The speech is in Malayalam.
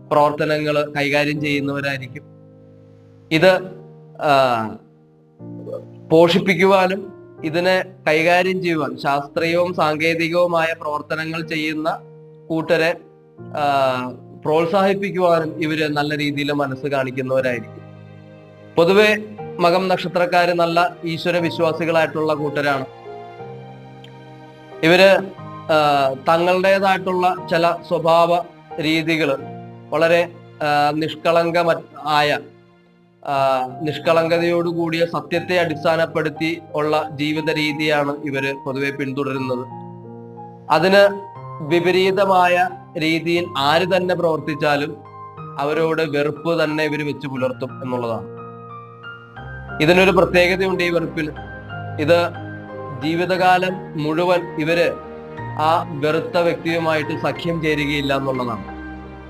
പ്രവർത്തനങ്ങൾ കൈകാര്യം ചെയ്യുന്നവരായിരിക്കും. ഇത് പോഷിപ്പിക്കുവാനും ഇതിനെ കൈകാര്യം ചെയ്യുവാൻ ശാസ്ത്രീയവും സാങ്കേതികവുമായ പ്രവർത്തനങ്ങൾ ചെയ്യുന്ന കൂട്ടരെ പ്രോത്സാഹിപ്പിക്കുവാനും ഇവര് നല്ല രീതിയിൽ മനസ്സ് കാണിക്കുന്നവരായിരിക്കും. പൊതുവെ മകം നക്ഷത്രക്കാര് നല്ല ഈശ്വര വിശ്വാസികളായിട്ടുള്ള കൂട്ടരാണ്. ഇവര് തങ്ങളുടേതായിട്ടുള്ള ചില സ്വഭാവ രീതികൾ വളരെ നിഷ്കളങ്കതയോടുകൂടിയ സത്യത്തെ അടിസ്ഥാനപ്പെടുത്തി ഉള്ള ജീവിത രീതിയാണ് ഇവര് പൊതുവെ പിന്തുടരുന്നത്. അതിന് വിപരീതമായ രീതിയിൽ ആര് തന്നെ പ്രവർത്തിച്ചാലും അവരോട് വെറുപ്പ് തന്നെ ഇവർ വെച്ച് പുലർത്തും എന്നുള്ളതാണ്. ഇതിനൊരു പ്രത്യേകതയുണ്ട് ഈ വെറുപ്പിൽ. ഇത് ജീവിതകാലം മുഴുവൻ ഇവര് ആ വെറുത്ത വ്യക്തിയുമായിട്ട് സഖ്യം ചേരുകയില്ല എന്നുള്ളതാണ്.